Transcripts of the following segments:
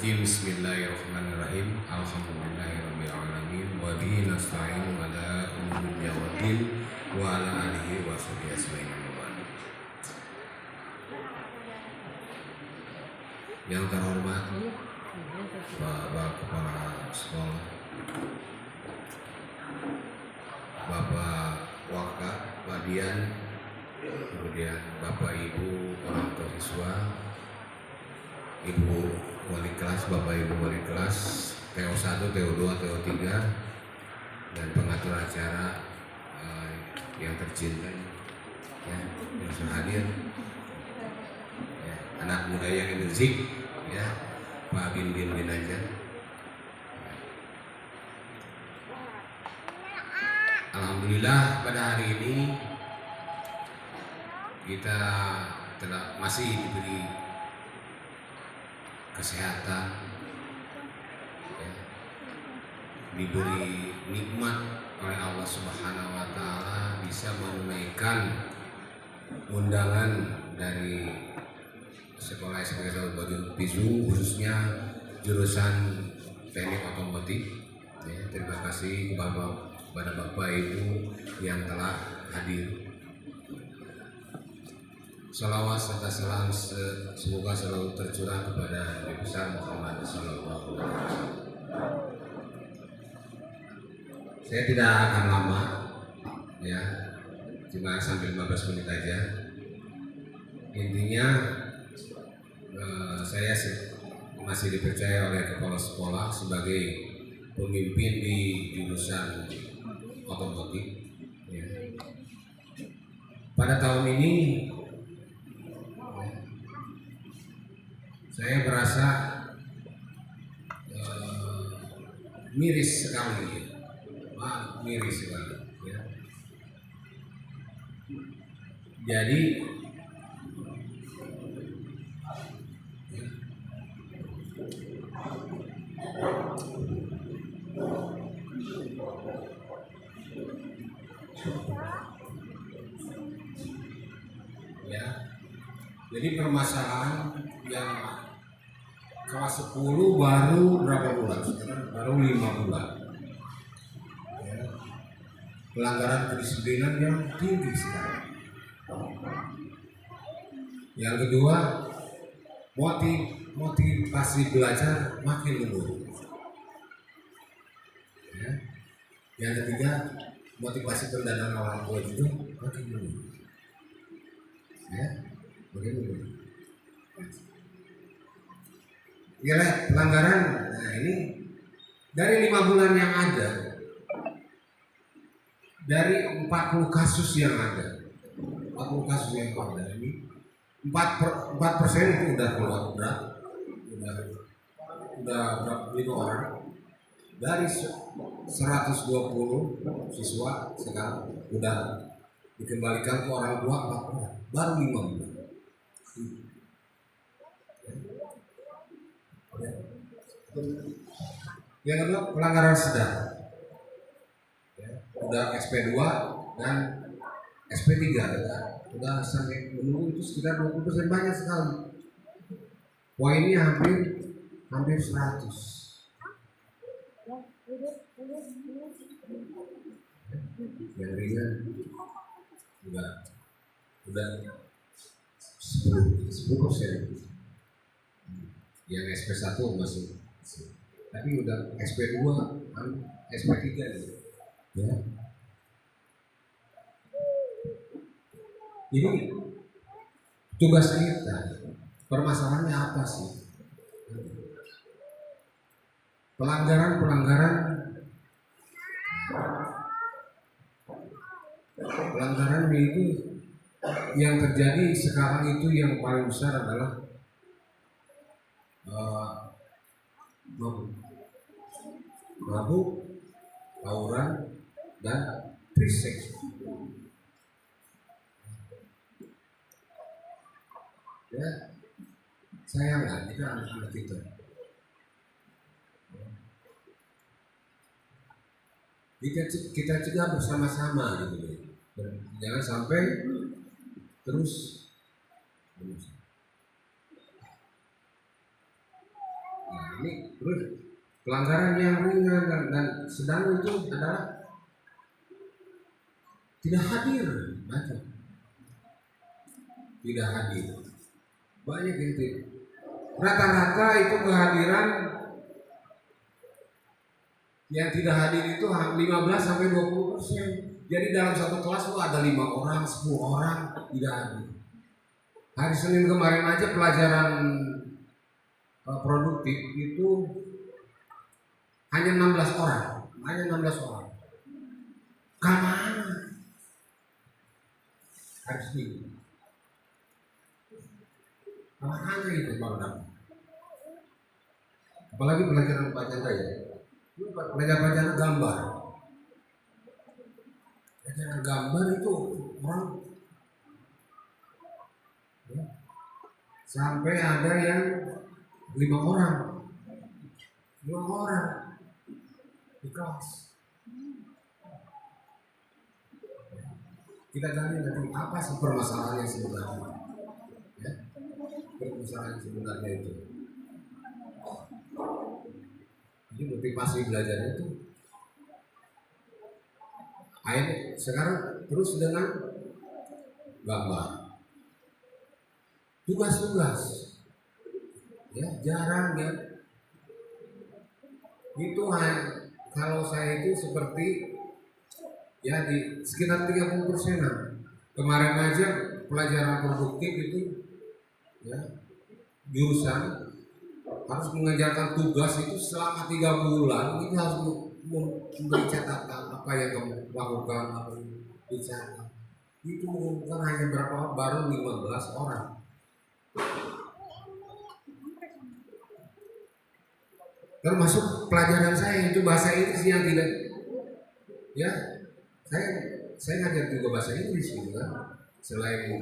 Bismillahirrahmanirrahim. Bismillahirrahmanirrahim. Alhamdulillahirabbil alamin wa bihi nasta'in ala umuri waddin wa ala alihi wa sahbihi ajmain. Yang terhormat Bapak Kepala Sekolah, Bapak Wakaf, Pak Dian, kemudian Bapak Ibu orang tua siswa, Ibu wali kelas, Bapak Ibu wali kelas TO1, TO2, TO3, dan pengatur acara yang tercinta ya, yang sudah hadir ya, anak muda yang energik ya, Pak Bin aja. Alhamdulillah pada hari ini kita masih diberi kesehatan ya, diberi nikmat oleh Allah Subhanahu wa Ta'ala, bisa menunaikan undangan dari sekolah SMK Badung Pisu, khususnya jurusan teknik otomotif ya. Terima kasih kepada Bapak Ibu yang telah hadir. Salawat serta salam semoga selalu tercurah kepada Nabi besar Muhammad Sallallahu Alaihi Wasallam. Saya tidak akan lama, ya, cuma sampai 15 menit aja. Intinya saya masih dipercaya oleh kepala sekolah sebagai pemimpin di jurusan otomotif. Ya. Pada tahun ini saya merasa miris sekali, miris sekali. Ya. Jadi ya, jadi permasalahan yang kelas 10 baru berapa bulan? Sekarang baru 5 bulan. Ya. Pelanggaran kedisiplinan yang tinggi sekali. Yang kedua, motivasi belajar makin menurun. Ya. Yang ketiga, motivasi pendanaan orang tua juga makin menurun. Ya, makin menurun. Ya, pelanggaran. Nah, ini dari 5 bulan yang ada, dari 40 kasus yang ada, 40 kasus yang ada ini 4% itu udah keluar berat, udah berapa 5 orang dari 120 siswa sekarang udah dikembalikan ke orang tua 4 orang, baru 5 bulan. Yang kedua, pelanggaran sedang ya, udah SP2 dan SP3 ya, udah sampai menunggu itu sekitar 20%, banyak sekali. Poinnya hampir 100. Yang ringan udah 10%. Yang SP1 masih, tapi udah SP2, SP3 gitu. Ya. Jadi tugas kita, permasalahannya apa sih? Pelanggaran itu yang terjadi sekarang itu yang paling besar adalah mabuk, tawuran, dan triseks. Ya, sayanglah kita anak-anak kita. Kita cegah bersama-sama gitu. Jangan sampai terus. Nah, ini terus pelanggaran yang ringan dan sedang itu adalah tidak hadir, baca. Tidak hadir. Banyak itu. Rata-rata itu kehadiran yang tidak hadir itu 15 sampai 20%. Jadi dalam satu kelas itu ada 5 orang, 10 orang tidak hadir. Hari Senin kemarin aja pelajaran produktif itu hanya 16 orang, Kemana? Hari Senin. Kemana itu Bang? Apalagi pelajaran Pancasila ya. Pelajaran gambar. Pelajaran gambar itu orang ya, sampai ada yang 5 orang di kelas. Kita tanya nanti apa sih permasalahannya sebenarnya? Ya, permasalahan sebenarnya itu. Jadi motivasi belajarnya itu. Ayo sekarang terus dengan gambar. Tugas-tugas. Ya, jarang ya. Itu kalau saya itu seperti ya di sekitar 30%-an. Kemarin aja pelajaran produktif itu ya jurusan harus mengerjakan tugas itu selama 3 bulan. Ini harus memberi catatan apa yang kamu lakukan, apa yang dicatat. Itu bukan hanya berapa, baru 15 orang. Termasuk pelajaran saya itu bahasa Inggris yang tidak ya saya ngajar juga bahasa Inggris gitu kan. Selain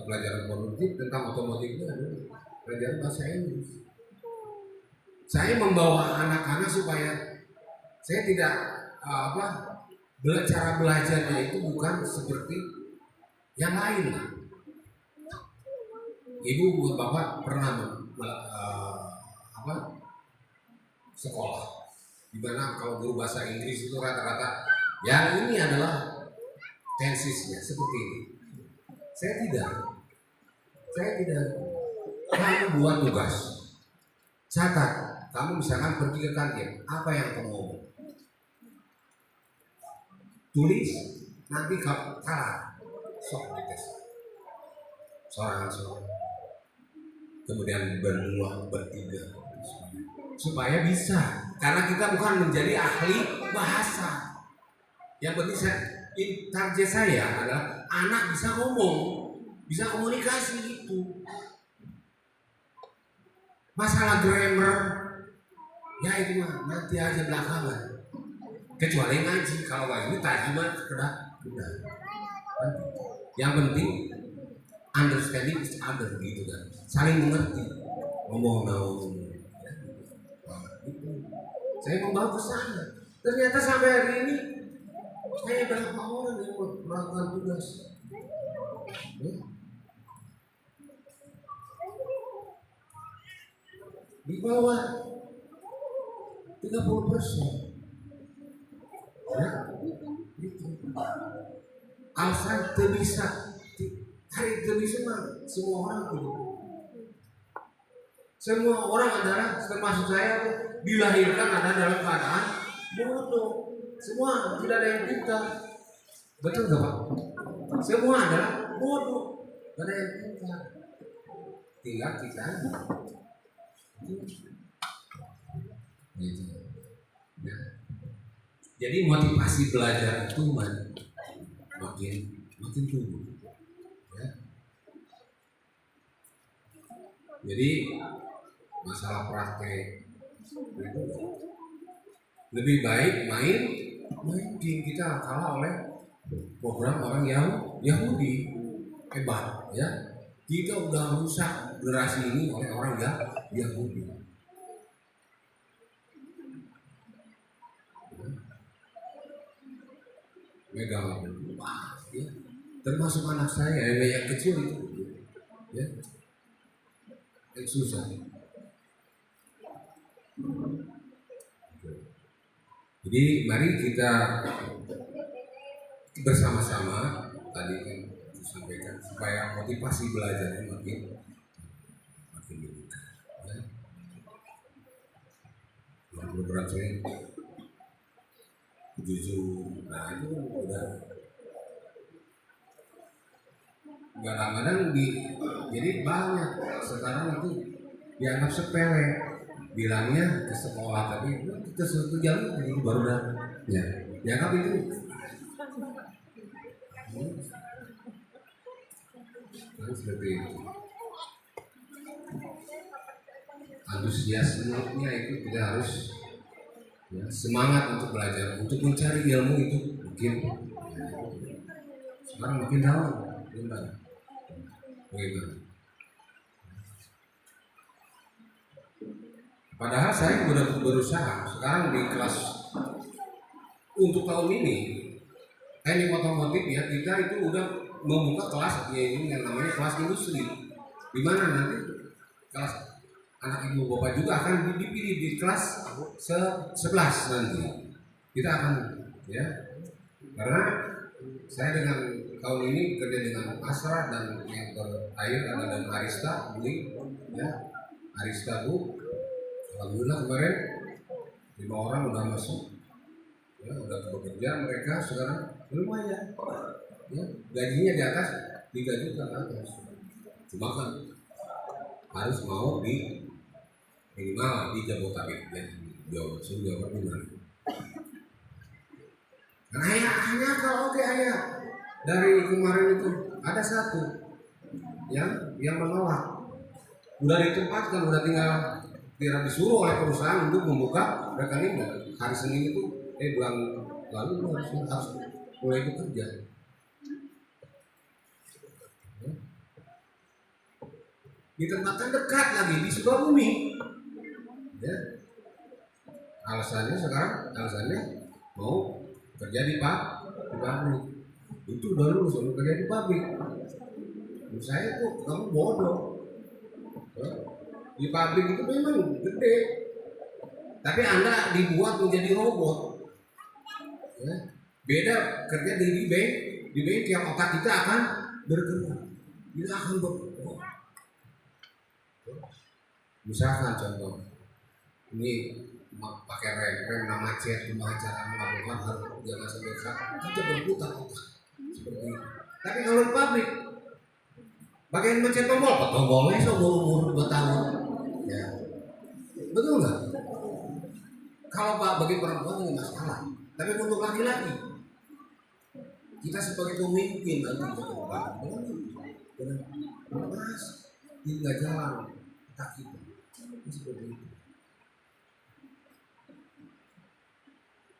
pelajaran produktif tentang otomotif itu ada pelajaran bahasa Inggris. Saya membawa anak-anak supaya saya tidak cara belajarnya itu bukan seperti yang lain lah. Ibu bapak pernah sekolah di mana kalau guru bahasa Inggris itu rata-rata yang ini adalah tensisnya seperti ini. Saya tidak. Kamu buat tugas, catat. Kamu misalkan pergi ke kantin, apa yang kamu ngomong? Tulis, nanti kamu kalah. Sok dites. Seorang. Kemudian berdua, bertiga. Supaya bisa, karena kita bukan menjadi ahli bahasa. Yang penting target saya adalah anak bisa ngomong, bisa komunikasi gitu. Masalah grammar, ya itu mah nanti aja belakangan. Kecuali ngaji, kalau ngaji terjemah sudah. Yang penting understanding each other gitu kan, saling mengerti, ngomong. Saya membawa ke sana. Ternyata sampai hari ini saya berapa orang yang melakukan tugas. Di bawah 30%. Ya, itu. Alasan tidak bisa. Hari tidak bisa mah semua orang itu. Semua orang adalah termasuk saya dilahirkan ada dalam keadaan bodoh. Semua tidak ada yang pintar. Betul nggak Pak? Semua adalah bodoh, tidak ada yang pintar. Tinggal kita. Gitu. Ya. Jadi motivasi belajar itu makin tumbuh. Ya. Jadi masalah praktek itu lebih baik main game. Kita kalah oleh program orang yang Yahudi hebat ya. Kita udah rusak generasi ini oleh orang yang Yahudi. Megang ya. Termasuk anak saya yang kecil itu ya. Susah. Jadi mari kita bersama-sama tadi kan disampaikan supaya motivasi belajarnya makin dibuka. Ya. Yang program saya jujur, nah itu udah kadang-kadang jadi banyak sekarang itu dianggap sepele, bilangnya ke sekolah tapi ke suatu jalur itu baru datang. Ya, dianggap itu seperti itu. Antusiasmenya itu kita harus ya, semangat untuk belajar, untuk mencari ilmu itu mungkin ya, sekarang makin tahu bagaimana. Padahal saya sudah berusaha sekarang di kelas untuk tahun ini teknik otomotif ya kita itu udah membuka kelas ya ini yang namanya kelas industri, di mana nanti kelas anak ibu bapak juga akan dipilih di kelas 11 nanti kita akan ya karena saya dengan tahun ini kerja dengan Asra dan yang terakhir ada dan Arista Buli ya Arista Bu alhamdulillah kemarin 5 orang udah masuk ya udah bekerja mereka sekarang lumayan ya gajinya di atas 3 juta kan cuma kan harus mau di minimal di Jabodetabek ya Jawa Jawa Timur. Nah, hanya kalau oke ayah dari kemarin itu ada satu yang menolak udah ditempatkan udah tinggal tidak disuruh oleh perusahaan untuk membuka rekening hari Senin itu bulan lalu harus mulai bekerja. Ditempatkan dekat lagi di Sukabumi. Ya. Alasannya mau kerja di pabrik. Itu udah lulus mau kerja di pabrik. Saya tuh kamu bodoh. Ya. Di pabrik itu memang gede, tapi Anda dibuat menjadi robot. Ya. Beda kerja di bank yang otak kita akan bergerak, kita akan bergerak. Misalkan contoh, ini pakai rem nama macet, cara melakukan harus jangan sampai kita berputar otak seperti itu. Tapi kalau di pabrik, bagian mencet tombolnya seumur 2 tahun, ya betul nggak? Kalau bagi perempuan ini masalah, tapi untuk laki-laki, kita sebagai pemimpin nanti benar, tidak jalan otak kita. Seperti itu.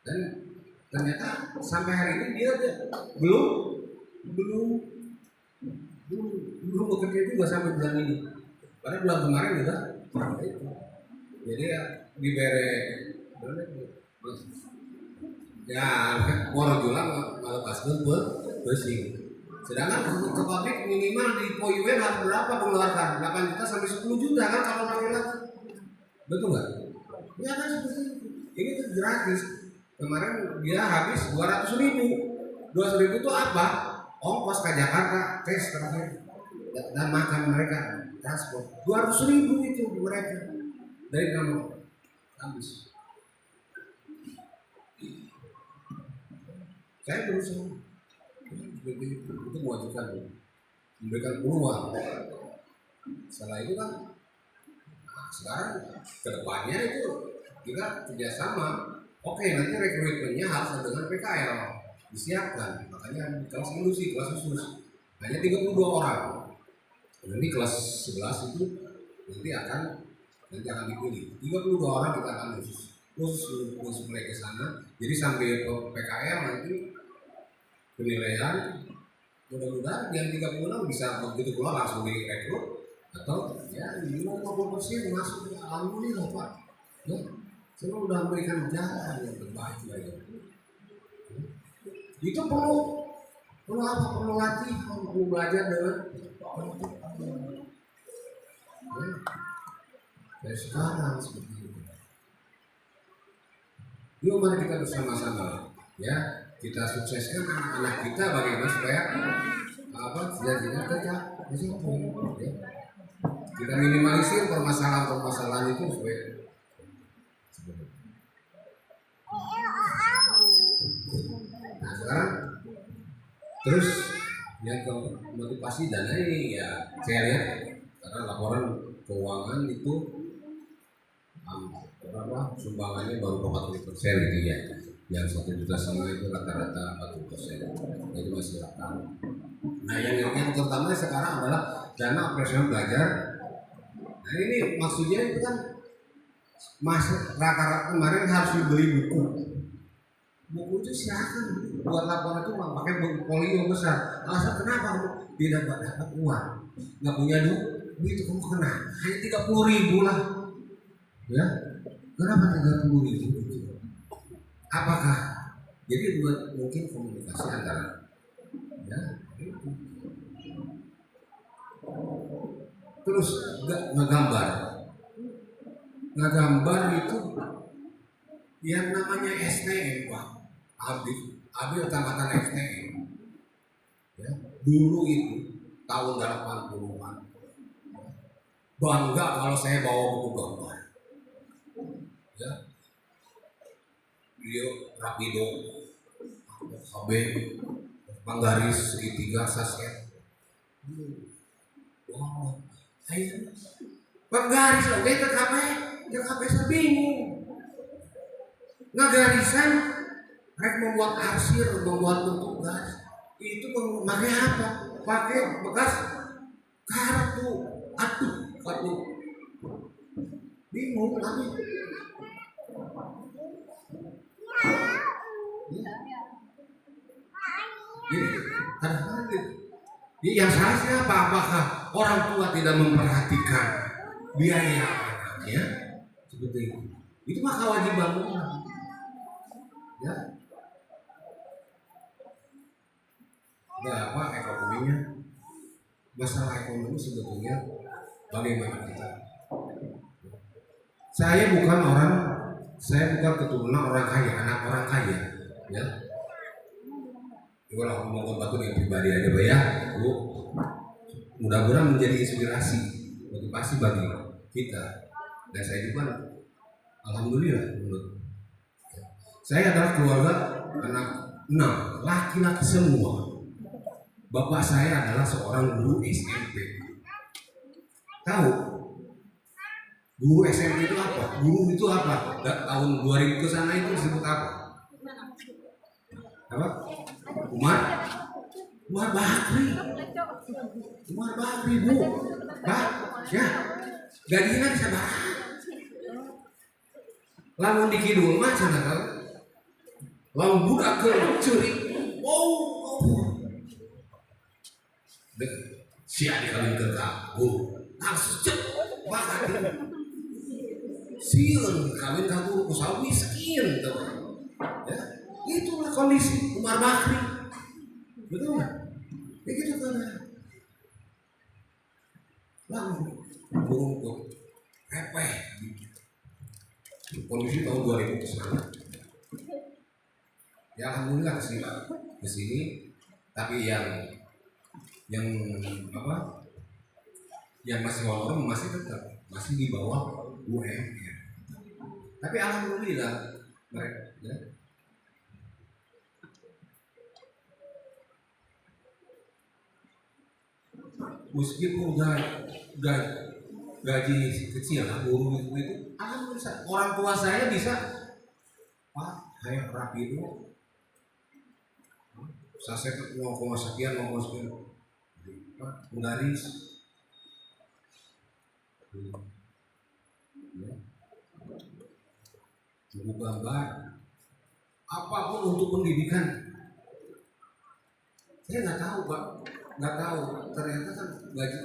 Dan ternyata sampai hari ini dia belum bekerja juga sampai bulan ini. Pada bulan kemarin juga itu. Jadi ya diberi ya orang jualan malah pas bersih. Sedangkan ke pabrik minimal di POIWN harus berapa pengeluaran? 8 juta sampai 10 juta kan kalau laki-laki. Betul nggak? Ya kan seperti itu. Ini tuh gratis. Kemarin dia habis 200.000. 200.000 itu apa? Ongkos ke Jakarta, tes terakhir dan makan mereka transport. 200.000 itu mereka dari nama habis. Saya berusaha itu mewajibkan memberikan peluang. Setelah itu kan sekarang kedepannya itu kita kerjasama. Oke, nanti rekrutmennya harus dengan PKL disiapkan. Makanya kelas industri, kelas khusus hanya 32 orang. Nanti kelas 11 itu nanti akan dipilih 32 orang kita akan khusus mereka ke sana. Jadi sampai PKL nanti penilaian mudah-mudahan yang 36 bisa begitu keluar langsung direkrut atau ya 50% masuk alhamdulillah Pak. Ya, saya sudah memberikan jalan yang terbaik lagi. Itu perlu apa? Perlu latihan, perlu belajar dengan dari sekarang seperti itu. Yuk mari kita bersama-sama ya, kita sukseskan anak-anak kita bagaimana supaya cita-cita kita ya. Kita minimalisir permasalahan-permasalahan itu supaya nah sekarang terus yang ke motivasi dana ini ya saya lihat karena laporan keuangan itu berapa sumbangannya baru 40% gitu ya, yang 1,5 juta itu rata-rata 40%, itu masih rata. Nah yang terutama sekarang adalah dana operasional belajar. Nah ini maksudnya itu kan rata-rata kemarin harus dibeli buku itu silakan buat laporan itu pakai buku folio besar. Alasan kenapa? Tidak dapat uang, nggak punya duit, itu kamu kena hanya 30.000 lah ya. Kenapa 30.000 itu? Apakah jadi buat mungkin komunikasi antara ya itu. Terus ngegambar itu yang namanya STM Pak. Abi tambatan STM ya. Dulu itu tahun 80-an bangga kalau saya bawa buku gambar ya, dia Rapido, KB, Manggaris, segitiga, saset. Wow, saya Manggaris loh, dia TKP saya bingung. Ngagarisan, mereka membuat arsir, membuat bentuk garis. Itu memakai apa? Pakai bekas kartu, kartu. Bingung tapi. Jadi yang salah siapa? Apakah orang tua tidak memperhatikan biaya anaknya? Seperti itu. Itu mah kewajiban orang. Ya. Apa ekonominya? Masalah ekonomi sebetulnya bagaimana kita? Saya bukan keturunan orang kaya, anak orang kaya, ya. Kalau ngomong batu yang pribadi aja, Pak ya, Bu. Mudah-mudahan menjadi inspirasi, motivasi bagi kita. Dan saya juga, alhamdulillah, saya adalah keluarga anak 6, laki-laki semua. Bapak saya adalah seorang guru SMP. Tahu? Guru SMP itu apa? Guru itu apa? Tahun 2000 ke sana itu disebut apa? Apa? Umar Bakri, Bu. Pak, ya. Gajinya bisa barang. Lamun di kidul mah cenah kan. Lamun budak ke curi. Sia dikawin ke guru. Langsung cek bakat. Sieun kawin ka guru usaha miskin tuh. Ya, itulah kondisi Umar Bakri. Betul nggak? Begitu kan? Langsung burung repeh. Kondisi tahun 2000 ke sana. Ya alhamdulillah kesini. Tapi yang apa? Yang masih honor masih tetap masih di bawah UMR. Tapi alhamdulillah mereka ya. Meskipun gaji kecil lah guru itu, alhamdulillah orang tua saya bisa Pak, saya rapi itu saset 0, sekian Pak, menggaris ya. Buku gambar apapun untuk pendidikan saya nggak tahu Pak, nggak tahu ternyata kan gaji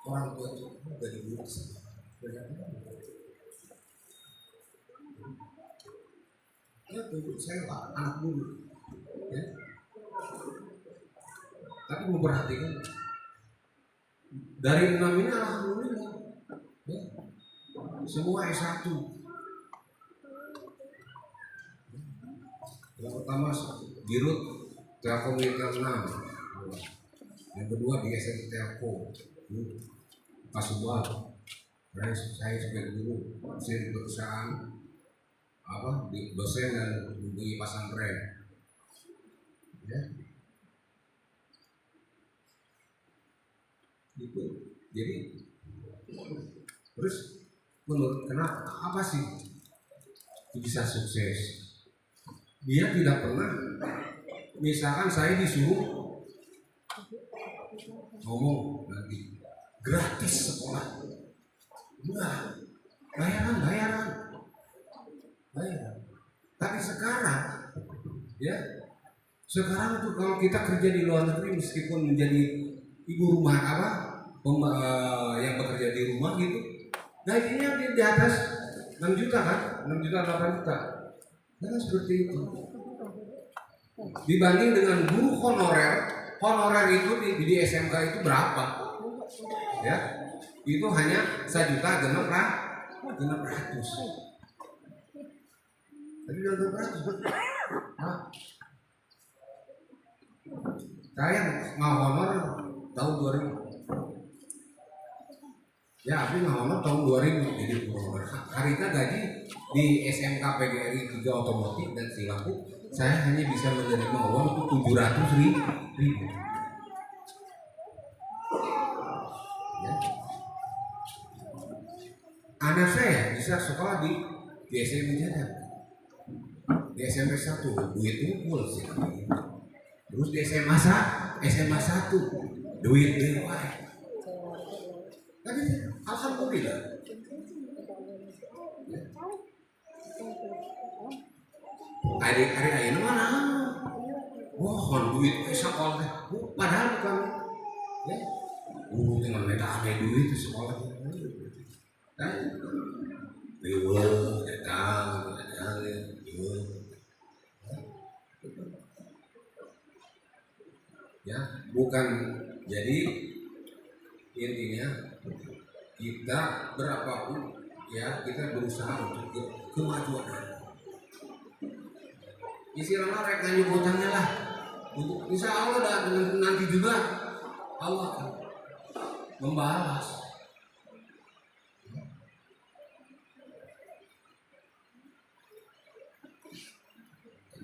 orang tua itu gaji guru ya tentu saya Pak anak guru ya, tapi memperhatikan dari 6 ini alhamdulillah ya, semua S1 Yang pertama Dirut Telkomsel 6. Yang kedua di SMK Telkom. Kasubag. Saya sebagai guru dosen di perusahaan di dosen dan di pesantren. Ya. Itu. Jadi terus menurut kenapa apa sih bisa sukses? Dia tidak pernah, misalkan saya disuruh ngomong nanti gratis sekolah, enggak, bayaran. Tapi sekarang itu kalau kita kerja di luar negeri meskipun menjadi ibu rumah yang bekerja di rumah gitu, gajinya di atas 6 juta kan, 6 juta 8 juta. Kan seperti itu. Dibanding dengan guru honorer itu di SMK itu berapa? Ya, itu hanya 1.600.000. Tapi 600. Saya nggak honor tahun 2000. Ya, tapi nggak honor tahun 2000. Jadi Harita gaji di SMK PGRI 3 Otomotif dan Silaku, saya hanya bisa menerima uang itu 700.000. Ya. Anak saya bisa sekolah di SMP Jadang, di SMP 1 duit ngumpul sih. Terus di SMA 1 duit wae. Tapi alhamdulillah. Ya. Adik-adik ayeuna mana? Wah, duit sekolah teh. Padahal bukan ya. Tinggal ada duit di sekolah. Kan? Datang. Ya, bukan. Jadi intinya kita berapapun ya kita berusaha untuk kemajuan. Istilahnya rek nganyubutannya lah. Untuk insya Allah nanti juga Allah akan membalas.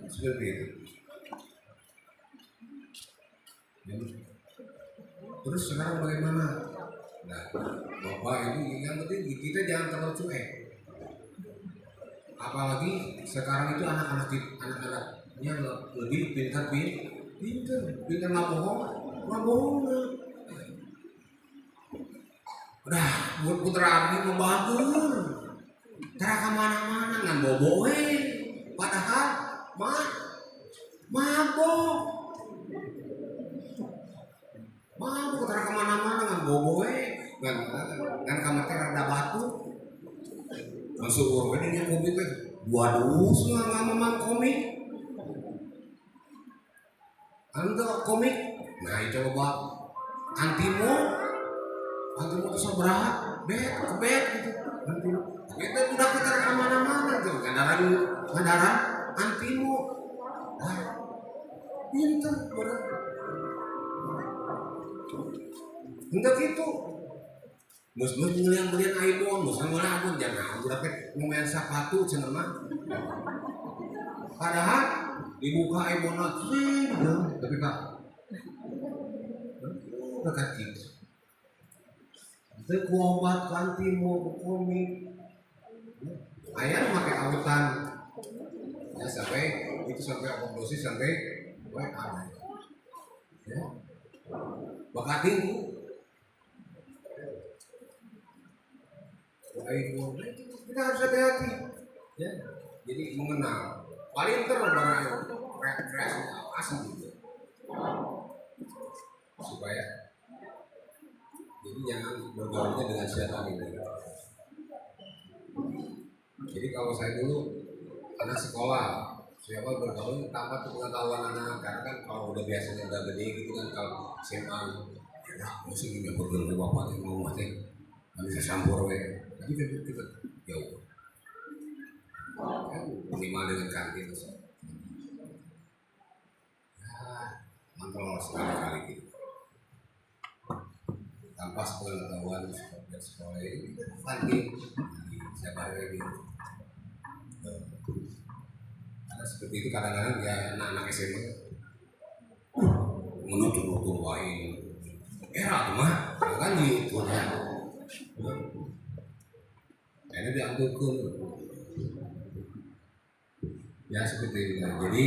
Seperti itu. Terus sekarang bagaimana? Nah, Bapak ini yang penting kita jangan terlalu cuek. Apalagi sekarang itu anak-anaknya lebih pintar nggak bohong. Udah buat putra abdi membagur, cara kemana-mana ngan boboe, padahal mabok cara kemana-mana ngan boboe, ngan kamar ada batu. Masuk orang ini komik kan, waduh, nggak memang komik, anda komik, nah itu coba antimo itu seberapa, bed gitu, antimo, kita udah kita kemana-mana tuh, kendaraan antimo, pintar berat, enggak gitu. Mus ngeliang iPhone, mus ngelamun jangan udah ngomongin sepatu cenama. Padahal dibuka iPhone sih, tapi kak, dekat gitu. Itu obat kanti mau komik, ayah pakai autan, ya sampai overdosis sampai ada, ya, bakat tinggi. Kita harus hati-hati ya. Jadi mengenal paling barang rekreasi asli gitu. Supaya jadi jangan bergaulnya dengan setan ini. Jadi kalau saya dulu anak sekolah siapa bergaul tanpa pengetahuan anak, karena kan kalau udah biasanya udah gede gitu kan, kalau SMA ya mesti nggak bergaul sama bapak yang mau mati bisa campur tapi kita jauh kan minimal dengan kantin kontrol sekali-kali gitu tanpa sepengetahuan sekolah ini lagi siapa lagi karena seperti itu kadang-kadang ya anak-anak SMA menuntut wain era tuh mah kan gitu ya ini diambilkan ya seperti itu. Jadi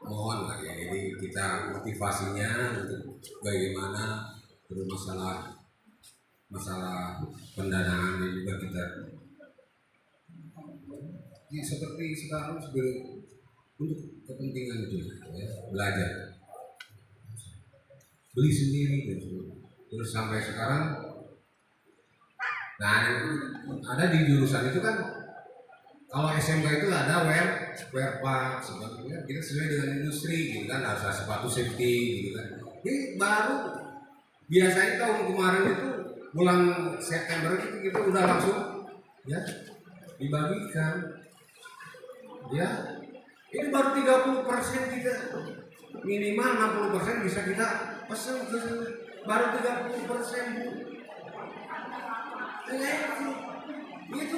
mohon lah ya, jadi kita motivasinya untuk bagaimana terus masalah pendanaan juga kita ya, seperti sekarang sebelum untuk kepentingan itu ya, belajar beli sendiri gitu. Terus sampai sekarang nah ada di jurusan itu kan kalau SMK itu ada wear pak sebagainya kita sesuai dengan industri gitu kan harus ada sepatu safety gitu kan ini baru biasanya tahun kemarin itu bulan September itu udah langsung ya dibagikan ya ini baru 30% kita minimal 60% bisa kita pesan baru 30% itu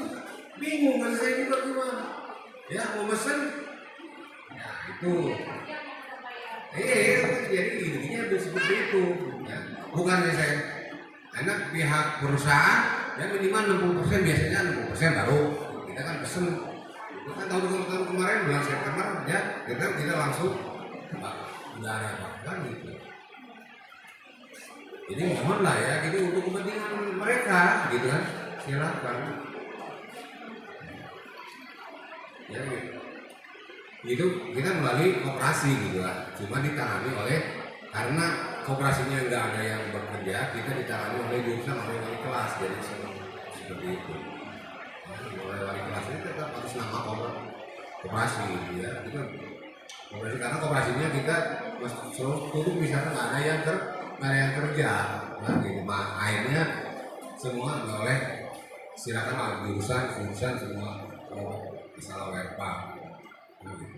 bingung kan saya juga gimana ya mau pesen ya itu jadi intinya udah seperti itu ya. Bukan saya anak pihak perusahaan ya minimal 60% biasanya 60% baru kita kan pesen kita kan tahun kemarin bulan September ya kita langsung udah ada apa gitu. Jadi mohon lah ya gitu untuk kepentingan mereka gitu kan silakan ya gitu. Itu kita melalui koperasi gitu lah cuma ditangani oleh karena koperasinya nggak ada yang bekerja kita ditangani oleh jurusan oleh wali kelas jadi seperti itu oleh wali kelas ini tetap harus nama koperasi gitu ya itu koperasi karena koperasinya kita selalu misalkan ada yang kerja nah, gitu. Akhirnya semua oleh silakan jurusan semua masalah WFA nah, gitu.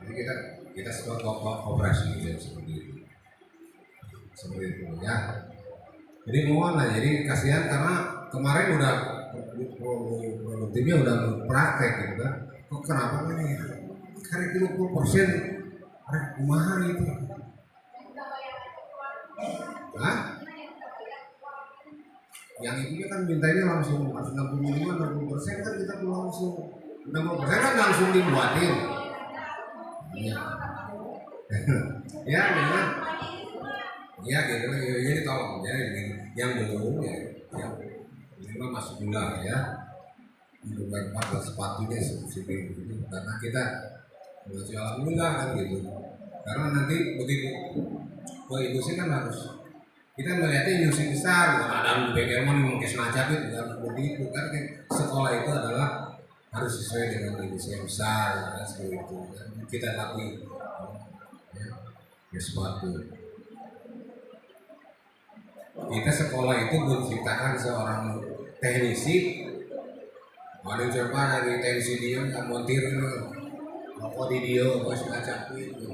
Jadi kita sebuah kooperasi gitu seperti itu ya jadi mohon lah jadi kasihan karena kemarin udah produktifnya udah praktek gitu kan kok kenapa nih karena 30% mahal itu. Hah? Yang itu kan mintanya langsung 65-60% kan kita perlu langsung 60% kan langsung dibuatin. Iya. Ya, benar. Ya, gitu. Jadi tolong ya yang belum ya, yang minimal masuk gula ya. Untuk baik sepatunya seperti itu karena kita masih alhamdulillah kan gitu karena nanti begitu ke industri kan harus kita melihatnya industri besar bukan ada BKM mungkin sengaja gitu kan begitu kan sekolah itu adalah harus sesuai dengan industri yang besar ya, seperti itu dan kita latih ya sepatu kita sekolah itu menciptakan seorang teknisi ada siapa dari teknisi dia nggak montir rokok di dia bos ngacak gitu